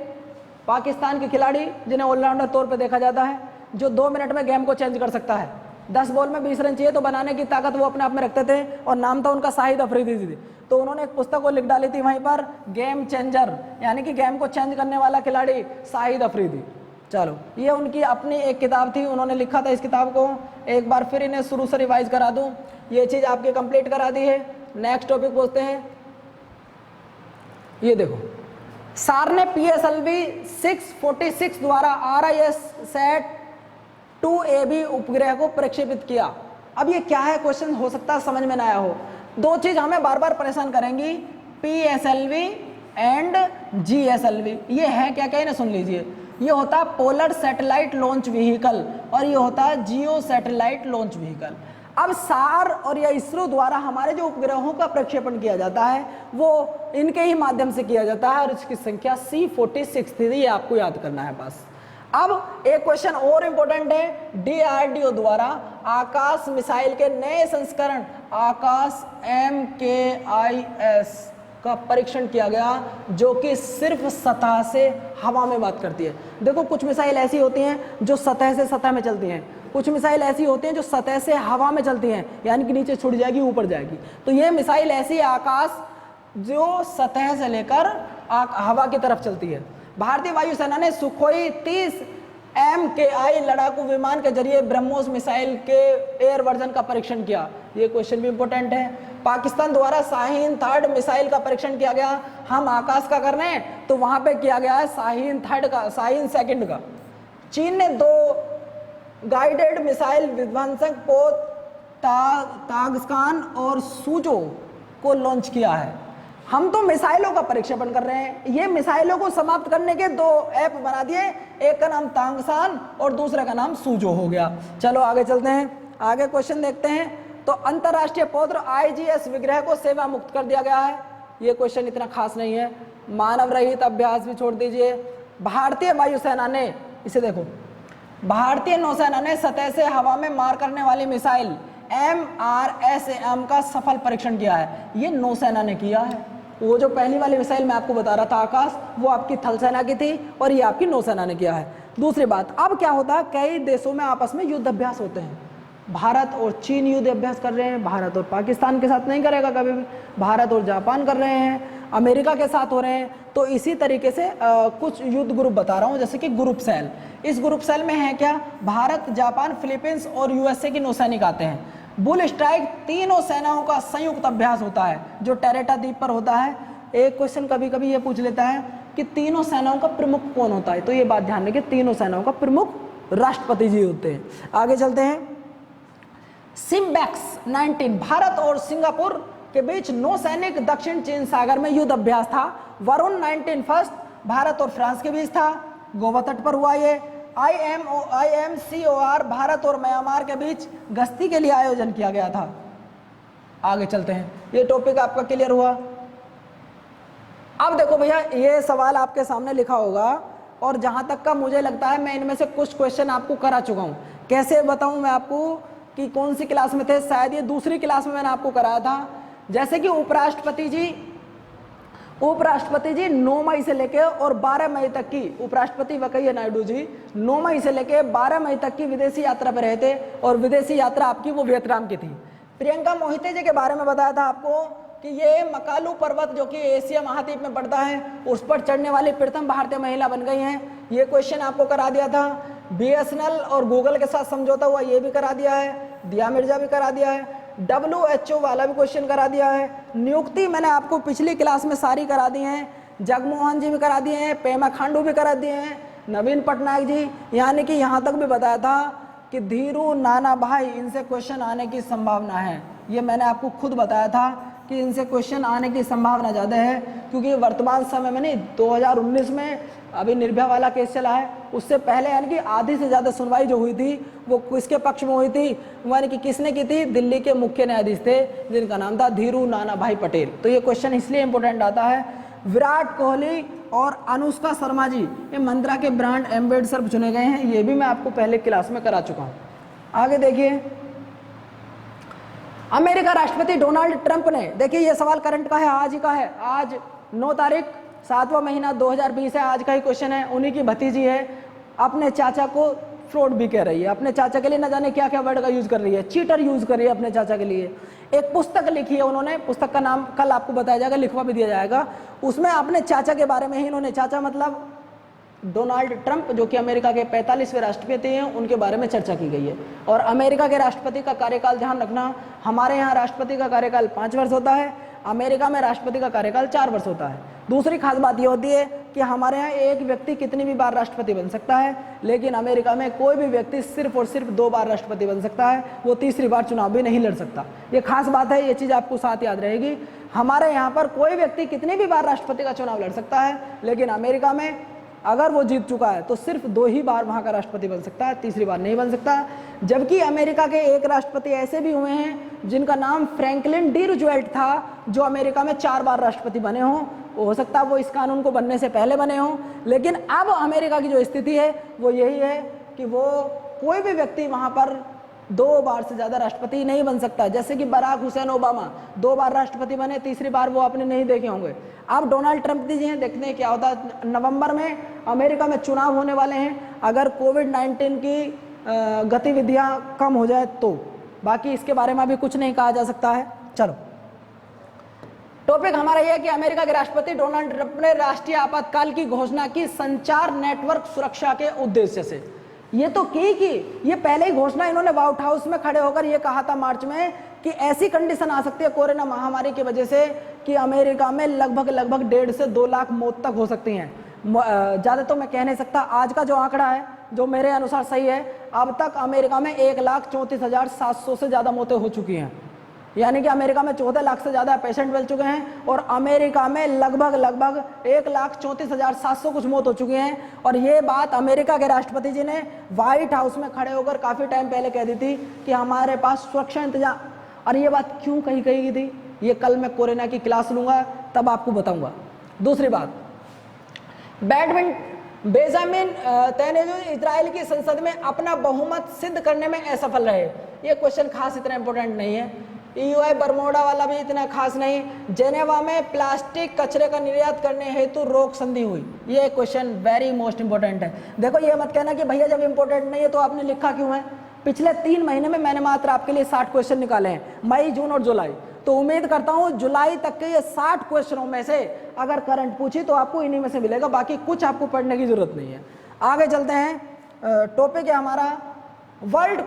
S1: पाकिस्तान के खिलाड़ी जिन्हें ऑलराउंडर तौर पे देखा जाता है, जो 2 मिनट में गेम को चेंज कर सकता है। 10 बॉल में 20 रन चाहिए तो बनाने की ताकत वो अपने आप में रखते थे, और नाम था उनका शाहिद अफरीदी जी। तो उन्होंने एक पुस्तक को लिख डाली थी वहीं पर, गेम चेंजर, यानी कि गेम को चेंज करने वाला खिलाड़ी शाहिद अफरीदी। चलो, ये उनकी अपनी एक किताब थी, उन्होंने लिखा था इस किताब को। एक बार फिर इन्हें शुरू से रिवाइज करा दूं, ये चीज़ आपकी कंप्लीट करा दी है। नेक्स्ट टॉपिक पूछते हैं। ये देखो, सार ने PSLV 646 द्वारा RISAT 2AB उपग्रह को प्रक्षेपित किया। अब ये क्या है, क्वेश्चन हो सकता है समझ में ना आया हो। दो चीज हमें बार बार परेशान करेंगी, PSLV एंड GSLV। ये है क्या क्या, इन्हें सुन लीजिए। ये होता है पोलर सैटेलाइट लॉन्च व्हीकल, और ये होता है जियो सैटेलाइट लॉन्च व्हीकल। अब सार और या इसरो द्वारा हमारे जो उपग्रहों का प्रक्षेपण किया जाता है वो इनके ही माध्यम से किया जाता है, और इसकी संख्या C46 थी, ये आपको याद करना है बस। अब एक क्वेश्चन और इंपॉर्टेंट है, DRDO द्वारा आकाश मिसाइल के नए संस्करण आकाश MKIS का परीक्षण किया गया, जो कि सिर्फ सतह से हवा में बात करती है। देखो, कुछ मिसाइल ऐसी होती हैं जो सतह से सतह में चलती हैं, कुछ मिसाइल ऐसी होती हैं जो सतह से हवा में चलती हैं, यानी कि नीचे छुट जाएगी ऊपर जाएगी। तो ये मिसाइल ऐसी आकाश जो सतह से लेकर हवा की तरफ चलती है। भारतीय वायुसेना ने सुखोई 30 MKI लड़ाकू विमान के जरिए ब्रह्मोस मिसाइल के एयर वर्जन का परीक्षण किया। ये क्वेश्चन भी इंपॉर्टेंट है। पाकिस्तान द्वारा शाहीन 3 मिसाइल का परीक्षण किया गया। हम आकाश का कर रहे हैं तो वहां पे किया गया है शाहीन 3 का, शाहीन 2 का। चीन ने 2 गाइडेड मिसाइल विध्वंसक पोत तागस्कान और सूजो को लॉन्च किया है। हम तो मिसाइलों का प्रक्षेपण कर रहे हैं, ये मिसाइलों को समाप्त करने के 2 ऐप बना दिए, एक का नाम तांगसान और दूसरे का नाम सूजो हो गया। चलो आगे चलते हैं, आगे क्वेश्चन देखते हैं। तो अंतरराष्ट्रीय पौत्र IGS विग्रह को सेवा मुक्त कर दिया गया है। ये क्वेश्चन इतना खास नहीं है, मानव रहित अभ्यास भी छोड़ दीजिए। भारतीय वायुसेना ने, इसे देखो, भारतीय नौसेना ने सतह से हवा में मार करने वाली मिसाइल MRSAM का सफल परीक्षण किया है। ये नौसेना ने किया है। वो जो पहली वाली मिसाइल मैं आपको बता रहा था आकाश, वो आपकी थल सेना की थी, और ये आपकी नौसेना ने किया है। दूसरी बात, अब क्या होता है, कई देशों में आपस में युद्ध अभ्यास होते हैं। भारत और चीन युद्ध अभ्यास कर रहे हैं, भारत और पाकिस्तान के साथ नहीं करेगा कभी भी, भारत और जापान कर रहे हैं, अमेरिका के साथ हो रहे हैं। तो इसी तरीके से कुछ युद्ध ग्रुप बता रहा हूँ, जैसे कि ग्रुप सेल। इस ग्रुप सेल में है क्या, भारत, जापान, फिलीपींस और USA के नौसैनिक आते हैं। बुल स्ट्राइक तीनों सेनाओं का संयुक्त अभ्यास होता है, जो टेरेटा द्वीप पर होता है। एक क्वेश्चन कभी कभी ये पूछ लेता है कि तीनों सेनाओं का प्रमुख कौन होता है, तो ये बात ध्यान रखिए, तीनों सेनाओं का प्रमुख राष्ट्रपति जी होते हैं। आगे चलते हैं। सिम्बैक्स 19 भारत और सिंगापुर के बीच नौसैनिक दक्षिण चीन सागर में युद्ध अभ्यास था। वरुण 19 फर्स्ट भारत और फ्रांस के बीच था, गोवा तट पर हुआ ये। IMCOR भारत और म्यांमार के बीच गश्ती के लिए आयोजन किया गया था। आगे चलते हैं, ये टॉपिक आपका क्लियर हुआ। अब देखो भैया, ये सवाल आपके सामने लिखा होगा, और जहां तक का मुझे लगता है मैं इनमें से कुछ क्वेश्चन आपको करा चुका हूं। कैसे बताऊं मैं आपको कि कौन सी क्लास में थे, शायद ये दूसरी क्लास में मैंने आपको कराया था। जैसे कि उपराष्ट्रपति जी 9 मई से लेके और 12 मई तक की, उपराष्ट्रपति वेंकैया नायडू जी 9 मई से लेके 12 मई तक की विदेशी यात्रा पर रहे थे और विदेशी यात्रा आपकी वो वियतनाम की थी। प्रियंका मोहिते जी के बारे में बताया था आपको कि ये मकालू पर्वत जो कि एशिया महाद्वीप में पड़ता है उस पर चढ़ने वाली प्रथम भारतीय महिला बन गई हैं। ये क्वेश्चन आपको करा दिया था। बीएसएनएल और गूगल के साथ समझौता हुआ, ये भी करा दिया है। दिया मिर्जा भी करा दिया है। WHO वाला भी क्वेश्चन करा दिया है। नियुक्ति मैंने आपको पिछली क्लास में सारी करा दी हैं। जगमोहन जी भी करा दिए हैं, पेमा खांडू भी करा दिए हैं, नवीन पटनायक जी, यानी कि यहाँ तक भी बताया था कि धीरू नाना भाई इनसे क्वेश्चन आने की संभावना है। ये मैंने आपको खुद बताया था कि इनसे क्वेश्चन आने की संभावना ज़्यादा है, क्योंकि वर्तमान समय में नहीं, 2019 में अभी निर्भया वाला केस चला है, उससे पहले यानी कि आधी से ज़्यादा सुनवाई जो हुई थी वो किसके पक्ष में हुई थी, यानी कि किसने की थी, दिल्ली के मुख्य न्यायाधीश थे जिनका नाम था धीरू नाना भाई पटेल। तो ये क्वेश्चन इसलिए इंपॉर्टेंट आता है। विराट कोहली और अनुष्का शर्मा जी ये मंत्रा के ब्रांड एम्बेसडर चुने गए हैं, ये भी मैं आपको पहले क्लास में करा चुका हूँ। आगे देखिए, अमेरिका राष्ट्रपति डोनाल्ड ट्रंप ने, देखिए ये सवाल करंट का है, आज ही का है, आज 9 तारीख 7वां महीना 2020 है, आज का ही क्वेश्चन है। उन्हीं की भतीजी है, अपने चाचा को फ्रॉड भी कह रही है, अपने चाचा के लिए न जाने क्या क्या वर्ड का यूज कर रही है, चीटर यूज कर रही है अपने चाचा के लिए। एक पुस्तक लिखी है उन्होंने, पुस्तक का नाम कल आपको बताया जाएगा, लिखवा भी दिया जाएगा। उसमें अपने चाचा के बारे में ही इन्होंने, चाचा मतलब डोनाल्ड ट्रंप जो कि अमेरिका के 45वें राष्ट्रपति हैं, उनके बारे में चर्चा की गई है। और अमेरिका के राष्ट्रपति का कार्यकाल, ध्यान रखना, हमारे यहाँ राष्ट्रपति का कार्यकाल 5 वर्ष होता है, अमेरिका में राष्ट्रपति का कार्यकाल 4 वर्ष होता है। दूसरी खास बात यह होती है कि हमारे यहाँ एक व्यक्ति कितनी भी बार राष्ट्रपति बन सकता है, लेकिन अमेरिका में कोई भी व्यक्ति सिर्फ और सिर्फ 2 बार राष्ट्रपति बन सकता है, वो तीसरी बार चुनाव भी नहीं लड़ सकता। ये खास बात है, ये चीज़ आपको साथ याद रहेगी। हमारे यहाँ पर कोई व्यक्ति कितनी भी बार राष्ट्रपति का चुनाव लड़ सकता है, लेकिन अमेरिका में अगर वो जीत चुका है तो सिर्फ 2 ही बार वहाँ का राष्ट्रपति बन सकता है, तीसरी बार नहीं बन सकता। जबकि अमेरिका के एक राष्ट्रपति ऐसे भी हुए हैं जिनका नाम फ्रैंकलिन डी रूजवेल्ट था, जो अमेरिका में 4 बार राष्ट्रपति बने हों। हो सकता है वो इस कानून को बनने से पहले बने हों, लेकिन अब अमेरिका की जो स्थिति है वो यही है कि वो कोई भी व्यक्ति वहाँ पर 2 बार से ज़्यादा राष्ट्रपति नहीं बन सकता। जैसे कि बराक हुसैन ओबामा 2 बार राष्ट्रपति बने, तीसरी बार वो आपने नहीं देखे होंगे। अब डोनाल्ड ट्रंप जी हैं, देखते हैं क्या होता है। नवंबर में अमेरिका में चुनाव होने वाले हैं, अगर कोविड-19 की गतिविधियां कम हो जाए तो, बाकी इसके बारे में अभी कुछ नहीं कहा जा सकता है। चलो, टॉपिक हमारा यह है कि अमेरिका के राष्ट्रपति डोनाल्ड ट्रंप ने राष्ट्रीय आपातकाल की घोषणा की संचार नेटवर्क सुरक्षा के उद्देश्य से। ये तो की ये पहले ही घोषणा इन्होंने व्हाइट हाउस में खड़े होकर ये कहा था मार्च में कि ऐसी कंडीशन आ सकती है कोरोना महामारी की वजह से कि अमेरिका में लगभग 1.5 से 2 लाख मौत तक हो सकती हैं। ज़्यादा तो मैं कह नहीं सकता, आज का जो आंकड़ा है जो मेरे अनुसार सही है, अब तक अमेरिका में 1,34,700 से ज़्यादा मौतें हो चुकी हैं, यानी कि अमेरिका में 14 लाख से ज़्यादा पेशेंट मिल चुके हैं और अमेरिका में लगभग 1,34,700 कुछ मौत हो चुकी हैं। और ये बात अमेरिका के राष्ट्रपति जी ने व्हाइट हाउस में खड़े होकर काफ़ी टाइम पहले कह दी थी कि हमारे पास सुरक्षा इंतजाम। और ये बात क्यों कही गई थी, ये कल मैं कोरोना की क्लास लूँगा तब आपको बताऊँगा। दूसरी बात, बेंजामिन नेतन्याहू इजराइल की संसद में अपना बहुमत सिद्ध करने में असफल रहे। ये क्वेश्चन खास इतना इंपॉर्टेंट नहीं है। ईयूआई बरमोडा वाला भी इतना खास नहीं। जेनेवा में प्लास्टिक कचरे का निर्यात करने हेतु रोक संधि हुई। ये क्वेश्चन वेरी मोस्ट इंपॉर्टेंट है। देखो, ये मत कहना कि भैया जब इंपॉर्टेंट नहीं है तो आपने लिखा क्यों है। पिछले 3 महीने में मैंने मात्र आपके लिए 60 क्वेश्चन निकाले हैं, मई, जून और जुलाई। तो उम्मीद करता हूँ जुलाई तक के ये 60 क्वेश्चनों में से अगर करंट पूछी तो आपको इन्हीं में से मिलेगा, बाकी कुछ आपको पढ़ने की जरूरत नहीं है। आगे चलते हैं। टॉपिक है हमारा world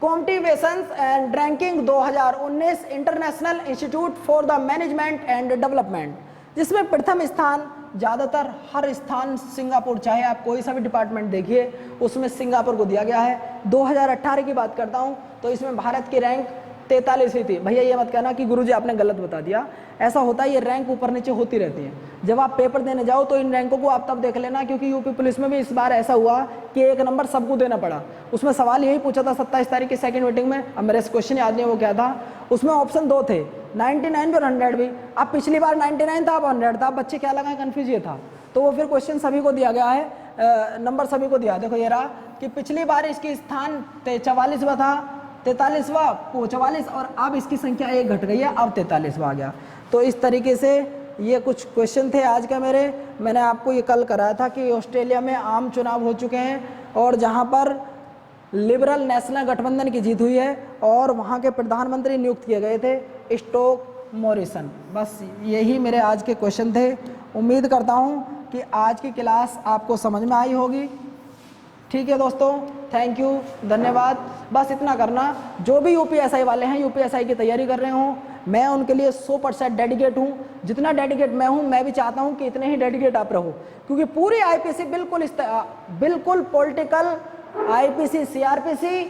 S1: competitions and ranking 2019 international institute for the management and development, जिसमें प्रथम स्थान ज़्यादातर हर स्थान सिंगापुर, चाहे आप कोई सा भी डिपार्टमेंट देखिए उसमें सिंगापुर को दिया गया है। 2018 की बात करता हूँ तो इसमें भारत की रैंक 43 थी। भैया ये मत कहना कि गुरुजी आपने गलत बता दिया, ऐसा होता है, ये रैंक ऊपर नीचे होती रहती है। जब आप पेपर देने जाओ तो इन रैंकों को आप तब देख लेना, क्योंकि यूपी पुलिस में भी इस बार ऐसा हुआ कि 1 नंबर सबको देना पड़ा। उसमें सवाल यही पूछा था 27 तारीख की सेकंड मीटिंग में, अब मेरे क्वेश्चन याद नहीं वो क्या था। उसमें ऑप्शन 2 थे, 99 और 100 भी। अब पिछली बार 99 था, अब 100 था, बच्चे क्या लगाए, कन्फ्यूज ये था। तो वो फिर क्वेश्चन सभी को दिया गया है, नंबर सभी को दिया। देखो ये रहा कि पिछली बार इसकी स्थान 44वां था, 43वां 44, और अब इसकी संख्या 1 घट गई है, अब 43वां आ गया। तो इस तरीके से ये कुछ क्वेश्चन थे आज के मेरे। मैंने आपको ये कल कराया था कि ऑस्ट्रेलिया में आम चुनाव हो चुके हैं और जहाँ पर लिबरल नेशनल गठबंधन की जीत हुई है और वहाँ के प्रधानमंत्री नियुक्त किए गए थे स्टोक मॉरिसन। बस यही मेरे आज के क्वेश्चन थे। उम्मीद करता हूँ कि आज की क्लास आपको समझ में आई होगी। ठीक है दोस्तों, थैंक यू, धन्यवाद। बस इतना करना, जो भी यूपीएसआई वाले हैं, यूपीएसआई की तैयारी कर रहे हों, मैं उनके लिए 100% डेडिकेट हूँ। जितना डेडिकेट मैं हूँ, मैं भी चाहता हूँ कि इतने ही डेडिकेट आप रहो, क्योंकि पूरी आईपीसी बिल्कुल पॉलिटिकल आईपीसी सीआरपीसी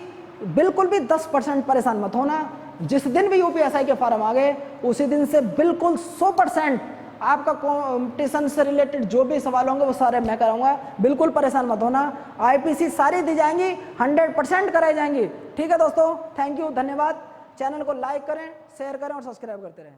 S1: बिल्कुल भी 10% परेशान मत होना। जिस दिन भी यूपीएसआई के फॉर्म आ गए उसी दिन से बिल्कुल 100% आपका कॉम्पिटिशन से रिलेटेड जो भी सवाल होंगे वो सारे मैं कराऊंगा। बिल्कुल परेशान मत होना, आईपीसी सारी दी जाएंगी, 100% कराई जाएंगी। ठीक है दोस्तों, थैंक यू, धन्यवाद। चैनल को लाइक करें, शेयर करें और सब्सक्राइब करते रहें।